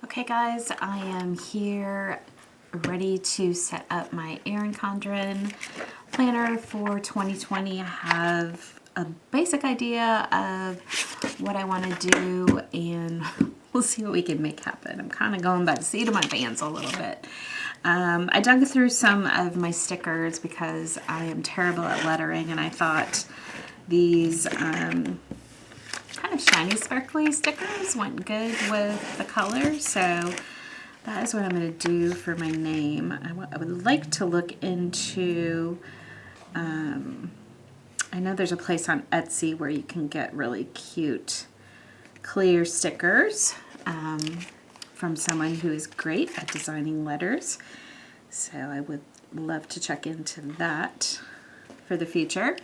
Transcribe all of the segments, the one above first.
Okay guys, I am here ready to set up my Erin Condren planner for 2020. I have a basic idea of what I want to do and we'll see what we can make happen. I'm kind of going by the seat of my pants a little bit. I dug through some of my stickers because I am terrible at lettering, and I thought these kind of shiny sparkly stickers went good with the color, so that is what I'm going to do for my name. I would like to look into, I know there's a place on Etsy where you can get really cute clear stickers from someone who is great at designing letters, so I would love to check into that for the future.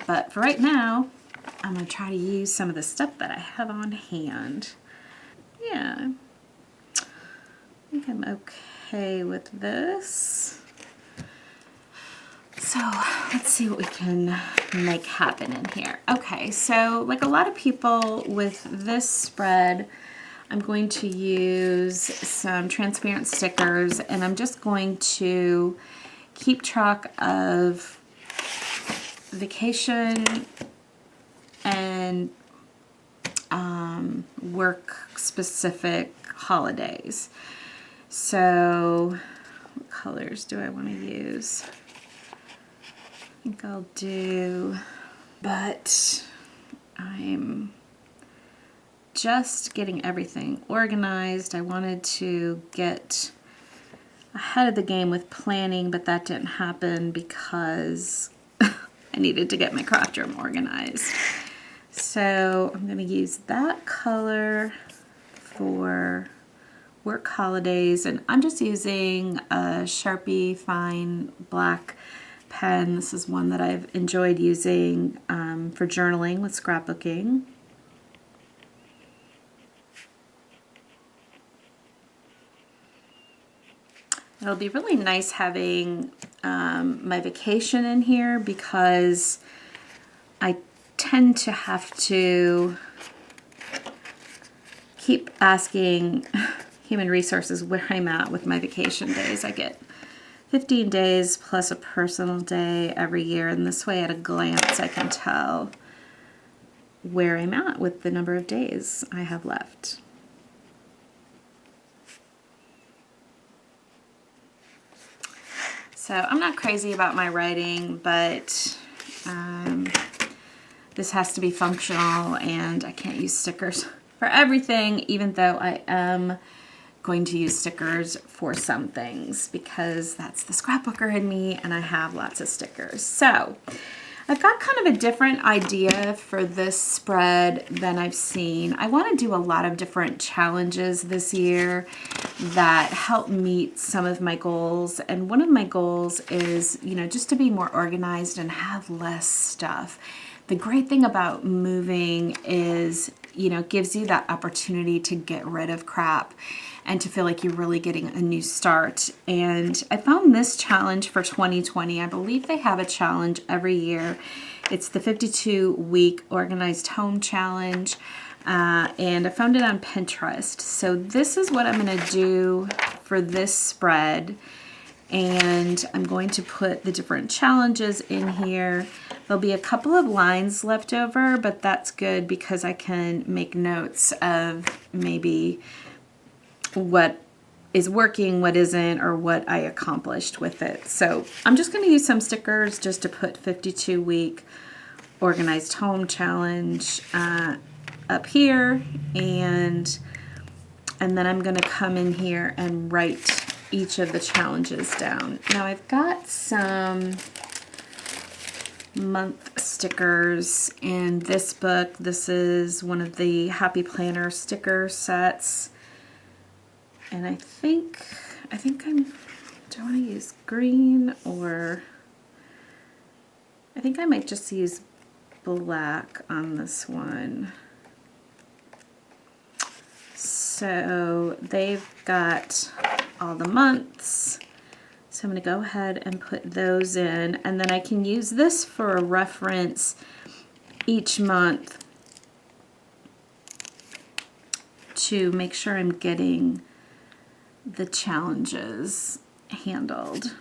But for right now, I'm going to try to use some of the stuff that I have on hand. Yeah, I think I'm okay with this. So let's see what we can make happen in here. Okay, so like a lot of people with this spread, I'm going to use some transparent stickers, and I'm just going to keep track of vacation and work-specific holidays. So what colors do I want to use? I think I'll do, but I'm just getting everything organized. I wanted to get ahead of the game with planning, but that didn't happen because I needed to get my craft room organized. So I'm going to use that color for work holidays, and I'm just using a Sharpie fine black pen. This is one that I've enjoyed using for journaling with scrapbooking. It'll be really nice having my vacation in here because I tend to have to keep asking human resources where I'm at with my vacation days. I get 15 days plus a personal day every year, and this way at a glance I can tell where I'm at with the number of days I have left. So I'm not crazy about my writing, but this has to be functional, and I can't use stickers for everything, even though I am going to use stickers for some things because that's the scrapbooker in me, and I have lots of stickers. So I've got kind of a different idea for this spread than I've seen. I want to do a lot of different challenges this year that help meet some of my goals. And one of my goals is, just to be more organized and have less stuff. The great thing about moving is, it gives you that opportunity to get rid of crap and to feel like you're really getting a new start. And I found this challenge for 2020. I believe they have a challenge every year. It's the 52-week organized home challenge. And I found it on Pinterest. So this is what I'm going to do for this spread. And I'm going to put the different challenges in here. There'll be a couple of lines left over, but that's good because I can make notes of maybe what is working, what isn't, or what I accomplished with it. So I'm just going to use some stickers just to put 52-week organized home challenge up here, and then I'm going to come in here and write each of the challenges down. Now I've got some month stickers in this book. This is one of the Happy Planner sticker sets. And I think do I want to use green, or I think I might just use black on this one. So they've got all the months. So I'm going to go ahead and put those in, and then I can use this for a reference each month to make sure I'm getting the challenges handled.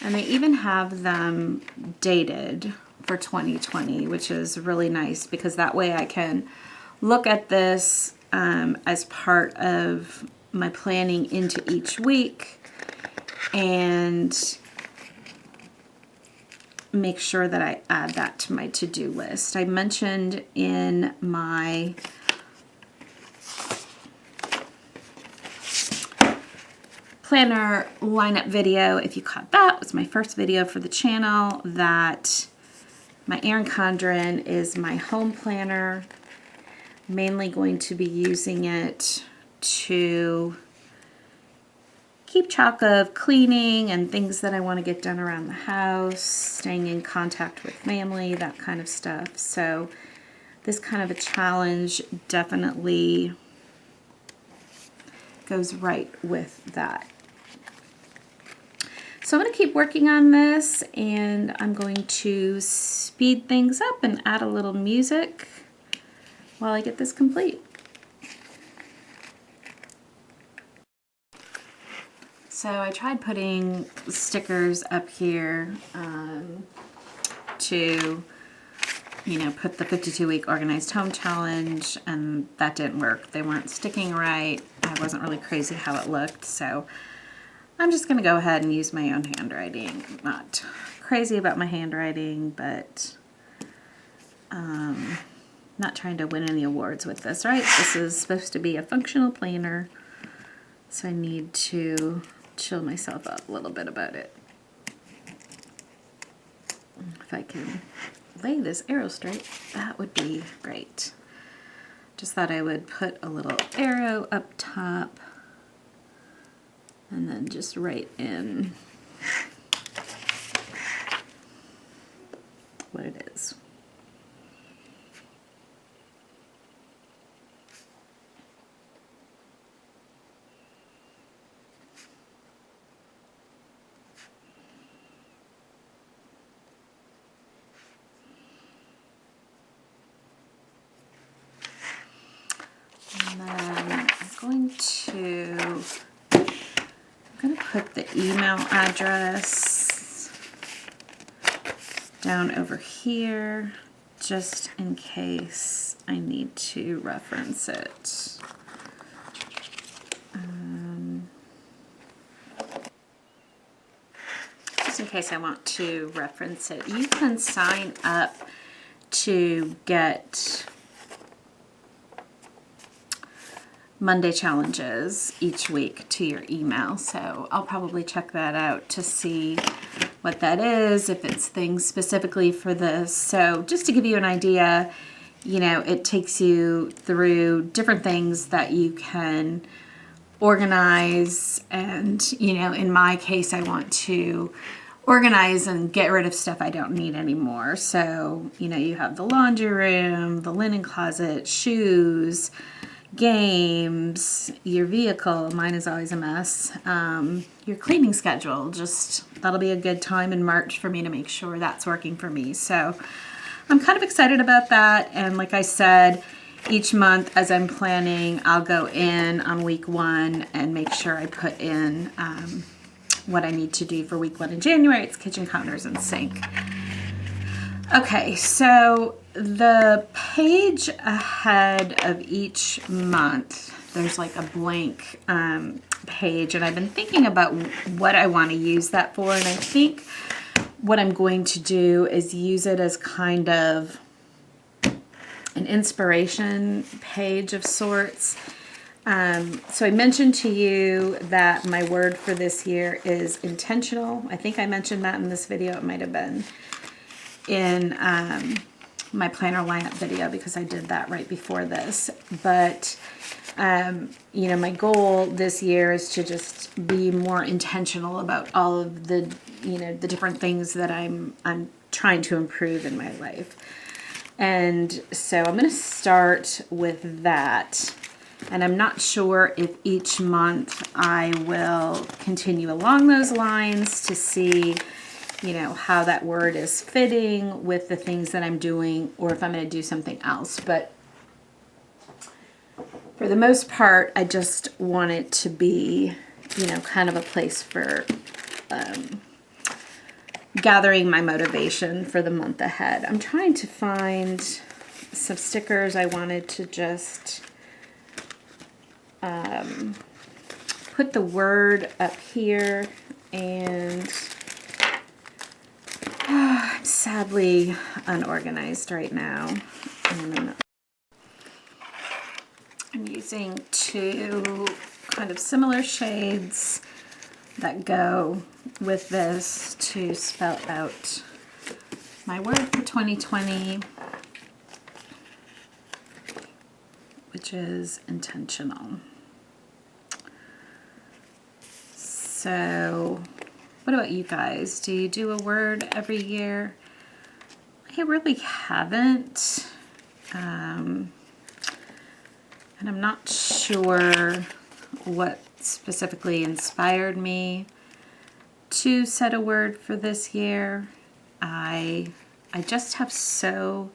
And they even have them dated for 2020, which is really nice because that way I can look at this as part of my planning into each week and make sure that I add that to my to-do list. I mentioned in my planner lineup video, if you caught that, it was my first video for the channel, that my Erin Condren is my home planner. Mainly going to be using it to keep track of cleaning and things that I want to get done around the house, staying in contact with family, that kind of stuff. So this kind of a challenge definitely goes right with that. So I'm going to keep working on this, and I'm going to speed things up and add a little music while I get this complete. So I tried putting stickers up here to, you know, put the 52-week organized home challenge, and that didn't work. They weren't sticking right. I wasn't really crazy how it looked, so I'm just going to go ahead and use my own handwriting. I'm not crazy about my handwriting, but not trying to win any awards with this, right? This is supposed to be a functional planner, so I need to chill myself up a little bit about it. If I can lay this arrow straight, that would be great. Just thought I would put a little arrow up top and then just write in what it is. And then I'm going to put the email address down over here just in case I need to reference it. Just in case I want to reference it. You can sign up to get Monday challenges each week to your email, so I'll probably check that out to see what that is, if it's things specifically for this. So just to give you an idea, you know, it takes you through different things that you can organize, and, you know, in my case, I want to organize and get rid of stuff I don't need anymore. So, you know, you have the laundry room, the linen closet, shoes, games, your vehicle, mine is always a mess, your cleaning schedule, just that'll be a good time in March for me to make sure that's working for me. So I'm kind of excited about that, and like I said, each month as I'm planning, I'll go in on week 1 and make sure I put in what I need to do for week 1 in January. It's kitchen counters and sink. Okay, so the page ahead of each month, there's like a blank page, and I've been thinking about what I want to use that for, and I think what I'm going to do is use it as kind of an inspiration page of sorts. So I mentioned to you that my word for this year is intentional. I think I mentioned that in this video. It might have been in my planner lineup video because I did that right before this. But, you know, my goal this year is to just be more intentional about all of the, you know, the different things that I'm trying to improve in my life. And so I'm going to start with that. And I'm not sure if each month I will continue along those lines to see you know, how that word is fitting with the things that I'm doing, or if I'm going to do something else. But for the most part, I just want it to be, you know, kind of a place for gathering my motivation for the month ahead. I'm trying to find some stickers I wanted to just put the word up here, and I'm sadly unorganized right now. And I'm using two kind of similar shades that go with this to spell out my word for 2020, which is intentional. So, what about you guys? Do you do a word every year? I really haven't. And I'm not sure what specifically inspired me to set a word for this year. I just have so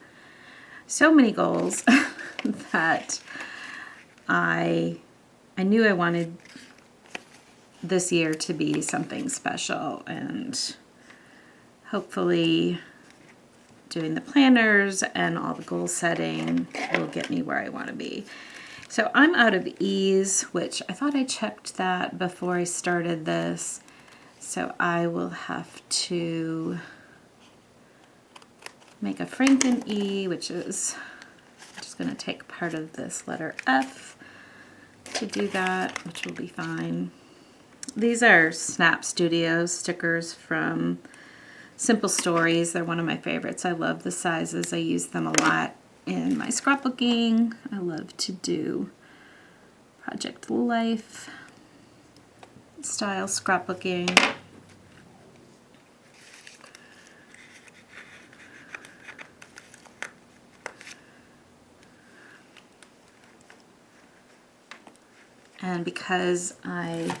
many goals that I knew I wanted this year to be something special, and hopefully doing the planners and all the goal setting will get me where I want to be. So I'm out of ease, which I thought I checked that before I started this. So I will have to make a Franken E, which is just going to take part of this letter F to do that, which will be fine. These are Snap Studio stickers from Simple Stories. They're one of my favorites. I love the sizes. I use them a lot in my scrapbooking. I love to do Project Life style scrapbooking. And because I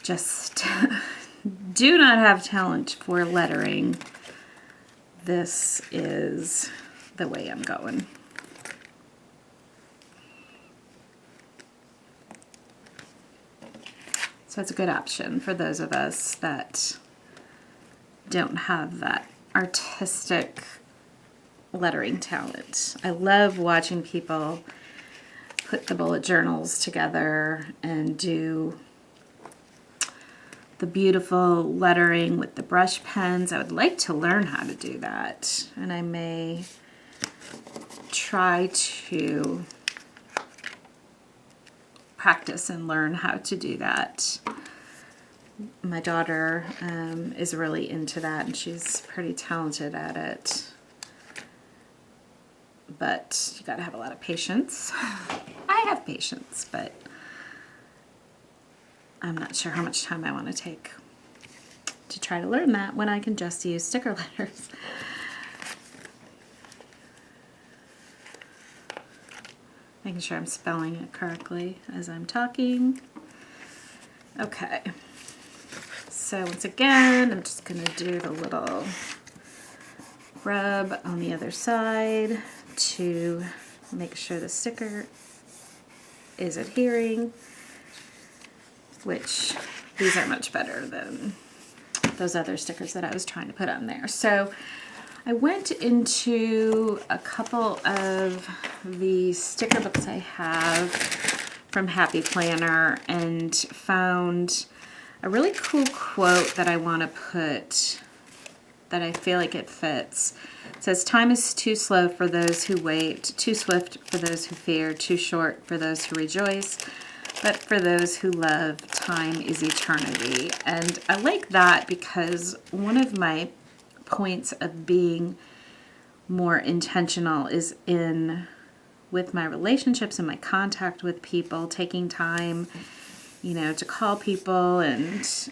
just do not have talent for lettering, this is the way I'm going. So it's a good option for those of us that don't have that artistic lettering talent. I love watching people put the bullet journals together and do the beautiful lettering with the brush pens. I would like to learn how to do that, and I may try to practice and learn how to do that. My daughter is really into that, and she's pretty talented at it. But you gotta have a lot of patience. I have patience, but I'm not sure how much time I want to take to try to learn that when I can just use sticker letters. Making sure I'm spelling it correctly as I'm talking. Okay. So once again, I'm just going to do the little rub on the other side to make sure the sticker is adhering, which these are much better than those other stickers that I was trying to put on there. So I went into a couple of the sticker books I have from Happy Planner and found a really cool quote that I want to put, that I feel like it fits. It says, "Time is too slow for those who wait, too swift for those who fear, too short for those who rejoice, but for those who love, time is eternity." And I like that because one of my points of being more intentional is with my relationships and my contact with people, taking time, you know, to call people and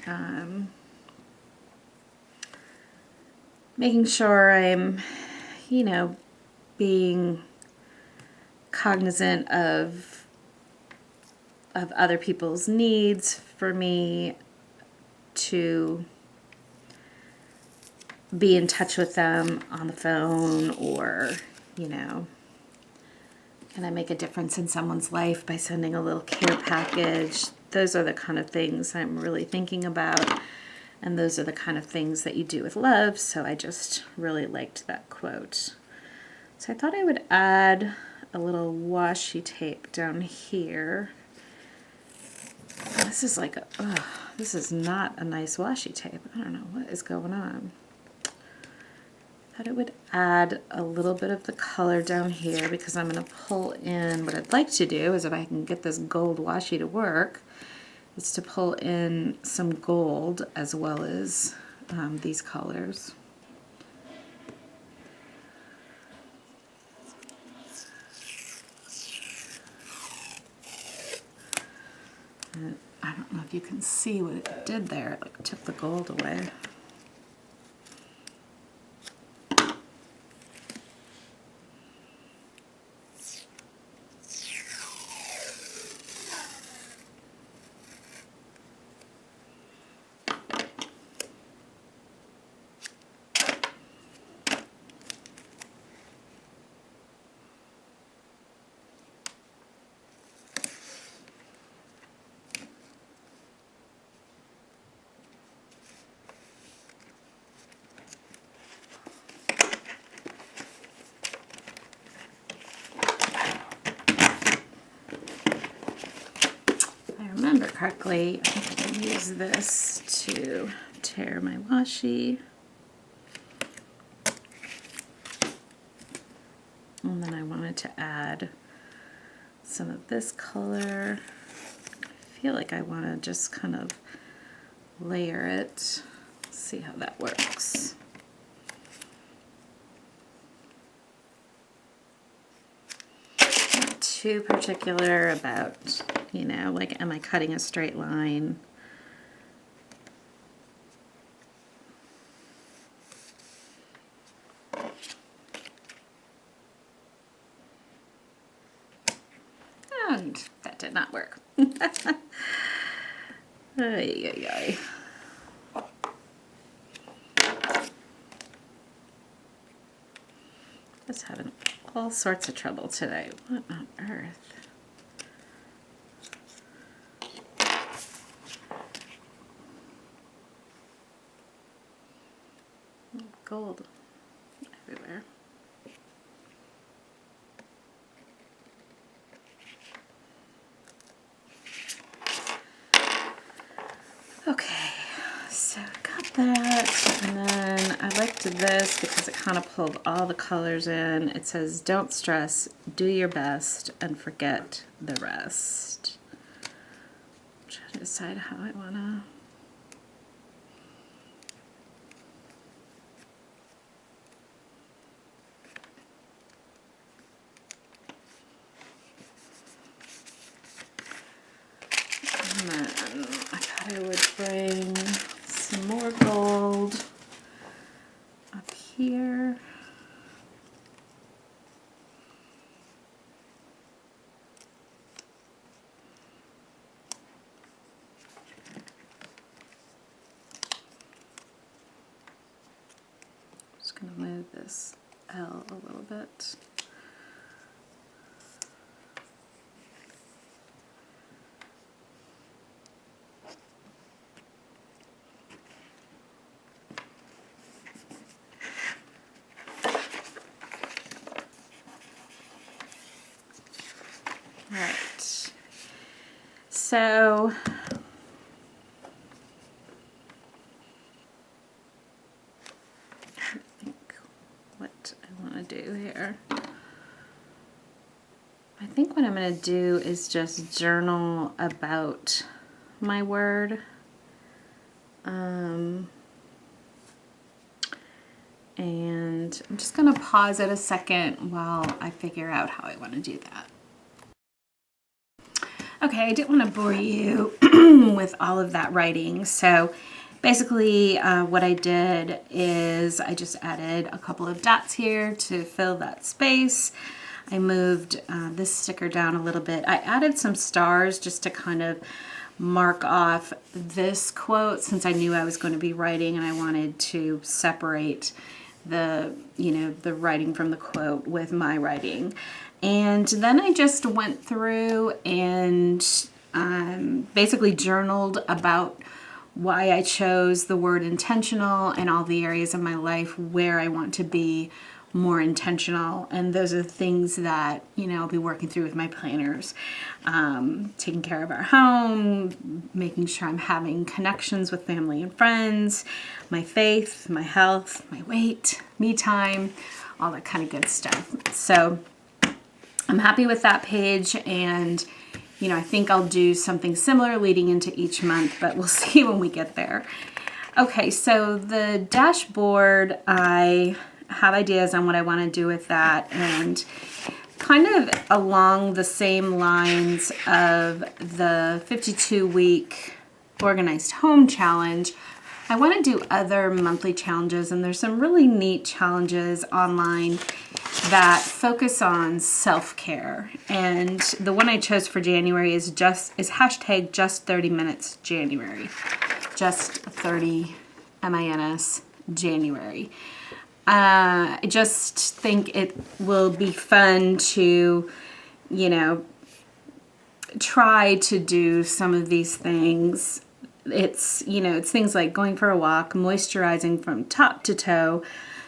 making sure I'm, you know, being cognizant of other people's needs for me to be in touch with them on the phone, or, you know, can I make a difference in someone's life by sending a little care package? Those are the kind of things I'm really thinking about, and those are the kind of things that you do with love, so I just really liked that quote. So I thought I would add a little washi tape down here. This is like, this is not a nice washi tape. I don't know what is going on. Thought it would add a little bit of the color down here, because I'm going to pull in, what I'd like to do is, if I can get this gold washi to work, is to pull in some gold as well as these colors. And I don't know if you can see what it did there. It like took the gold away. Remember correctly, I think I can use this to tear my washi. And then I wanted to add some of this color. I feel like I want to just kind of layer it. Let's see how that works. Not too particular about, you know, like, am I cutting a straight line? And that did not work. Ay, ay, ay. Just having all sorts of trouble today. What on earth? Gold everywhere. Okay, so got that, and then I liked this because it kind of pulled all the colors in. It says, don't stress, do your best, and forget the rest. I'm trying to decide how I want to... And then I thought I would bring some more gold up here. Just going to move this L a little bit. Right, so I think what I want to do here, I think what I'm going to do is just journal about my word. And I'm just going to pause it a second while I figure out how I want to do that. Okay, I didn't want to bore you with all of that writing. So basically what I did is I just added a couple of dots here to fill that space. I moved this sticker down a little bit. I added some stars just to kind of mark off this quote since I knew I was going to be writing and I wanted to separate the, the writing from the quote with my writing. And then I just went through and basically journaled about why I chose the word intentional and all the areas of my life where I want to be more intentional. And those are the things that, I'll be working through with my planners. Taking care of our home, making sure I'm having connections with family and friends, my faith, my health, my weight, me time, all that kind of good stuff. So I'm happy with that page, and I think I'll do something similar leading into each month, but we'll see when we get there. Okay, so the dashboard, I have ideas on what I want to do with that, and kind of along the same lines of the 52-week organized home challenge, I want to do other monthly challenges, and there's some really neat challenges online that focus on self-care. And the one I chose for January is hashtag just 30 minutes January. Just 30 MINS January. I just think it will be fun to, try to do some of these things. It's things like going for a walk, moisturizing from top to toe,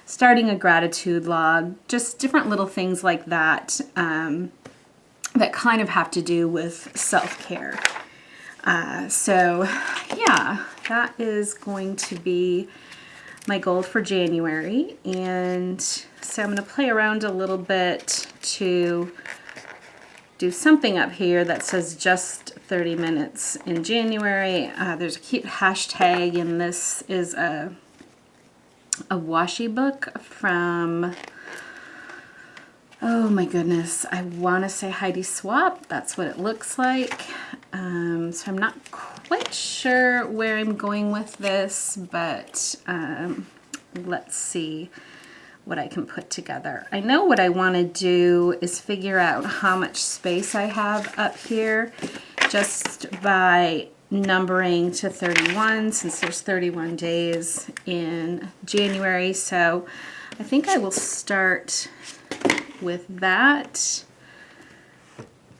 starting a gratitude log, just different little things like that that kind of have to do with self-care. So yeah, that is going to be my goal for January. And so I'm going to play around a little bit to do something up here that says just 30 minutes in January. There's a cute hashtag, and this is a washi book from, oh my goodness, I want to say Heidi Swap. That's what it looks like. So I'm not quite sure where I'm going with this, but let's see what I can put together. I know what I want to do is figure out how much space I have up here just by numbering to 31, since there's 31 days in January. So I think I will start with that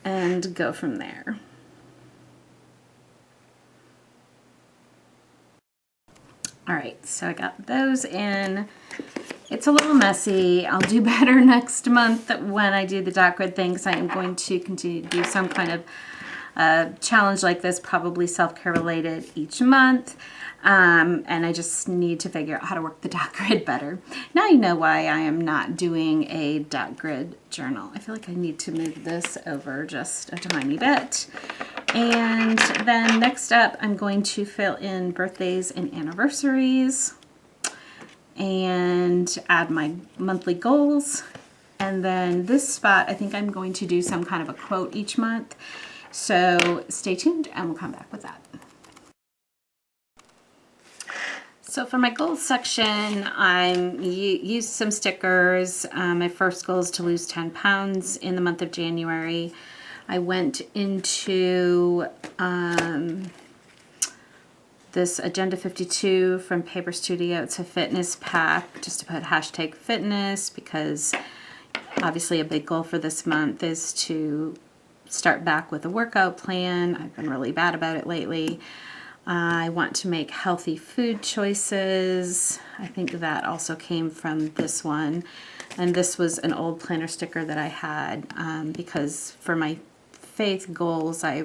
and go from there. All right, so I got those in. It's a little messy. I'll do better next month when I do the dot grid thing, because I am going to continue to do some kind of challenge like this, probably self-care related each month. And I just need to figure out how to work the dot grid better. Now you know why I am not doing a dot grid journal. I feel like I need to move this over just a tiny bit. And then next up, I'm going to fill in birthdays and anniversaries and add my monthly goals. And then this spot, I think I'm going to do some kind of a quote each month. So stay tuned and we'll come back with that. So for my goals section, I used some stickers. My first goal is to lose 10 pounds in the month of January. I went into this Agenda 52 from Paper Studio. It's a fitness pack just to put hashtag fitness, because obviously a big goal for this month is to start back with a workout plan. I've been really bad about it lately. I want to make healthy food choices. I think that also came from this one. And this was an old planner sticker that I had because for my faith goals, I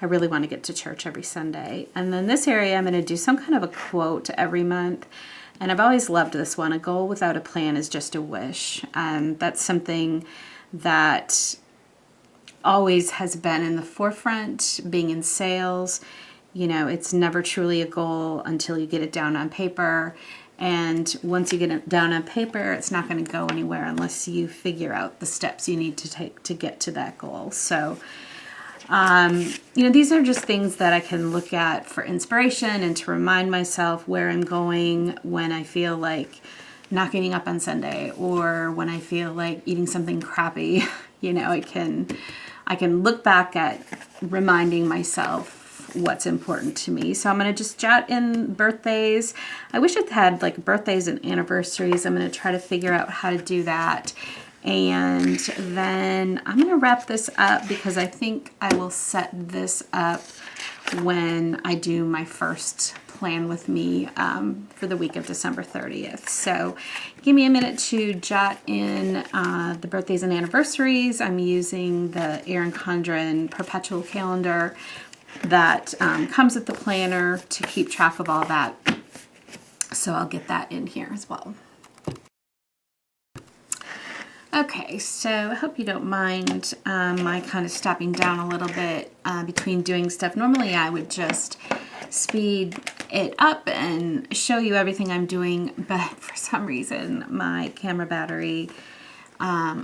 really want to get to church every Sunday. And then this area, I'm going to do some kind of a quote every month. And I've always loved this one. A goal without a plan is just a wish. That's something that always has been in the forefront, being in sales. You know, it's never truly a goal until you get it down on paper. And once you get it down on paper, it's not going to go anywhere unless you figure out the steps you need to take to get to that goal. So, these are just things that I can look at for inspiration and to remind myself where I'm going when I feel like not getting up on Sunday, or when I feel like eating something crappy. I can look back at reminding myself what's important to me. So I'm going to just jot in birthdays. I wish it had like birthdays and anniversaries. I'm going to try to figure out how to do that. And then I'm going to wrap this up because I think I will set this up when I do my first plan with me for the week of December 30th. So give me a minute to jot in the birthdays and anniversaries. I'm using the Erin Condren Perpetual Calendar that comes with the planner to keep track of all that. So I'll get that in here as well. Okay, so I hope you don't mind my kind of stopping down a little bit between doing stuff. Normally I would just speed it up and show you everything I'm doing, but for some reason my camera battery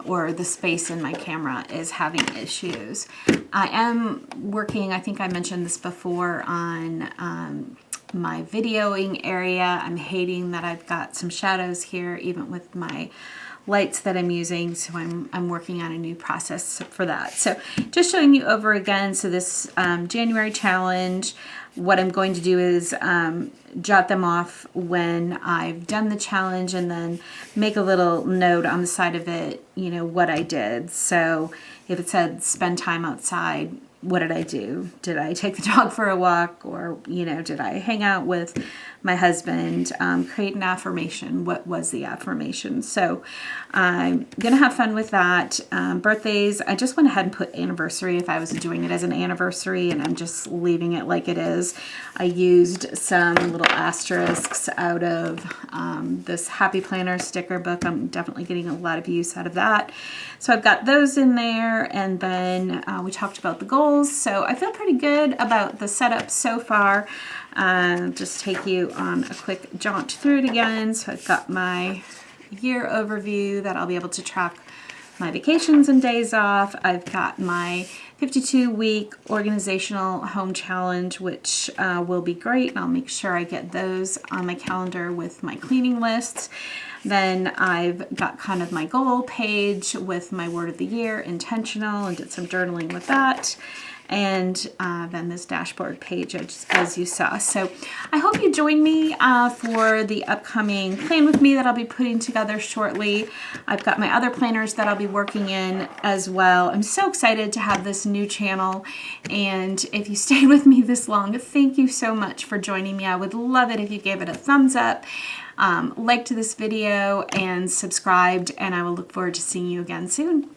or the space in my camera is having issues. I am working, I think I mentioned this before, on my videoing area. I'm hating that I've got some shadows here even with my lights that I'm using, so I'm working on a new process for that. So just showing you over again, so this January challenge, what I'm going to do is jot them off when I've done the challenge and then make a little note on the side of it, you know, what I did. So if it said spend time outside, what did I do? Did I take the dog for a walk, or, you know, did I hang out with my husband? Create an affirmation. What was the affirmation? So I'm going to have fun with that. Birthdays, I just went ahead and put anniversary if I was doing it as an anniversary, and I'm just leaving it like it is. I used some little asterisks out of this Happy Planner sticker book. I'm definitely getting a lot of use out of that. So I've got those in there, and then we talked about the goals. So I feel pretty good about the setup so far. Just take you on a quick jaunt through it again. So I've got my year overview that I'll be able to track my vacations and days off. I've got my 52-week organizational home challenge, which will be great. And I'll make sure I get those on my calendar with my cleaning lists. Then I've got kind of my goal page with my word of the year, intentional, and did some journaling with that. And then this dashboard page, as you saw. So I hope you join me for the upcoming plan with me that I'll be putting together shortly. I've got my other planners that I'll be working in as well. I'm so excited to have this new channel. And if you stayed with me this long, thank you so much for joining me. I would love it if you gave it a thumbs up, liked this video, and subscribed. And I will look forward to seeing you again soon.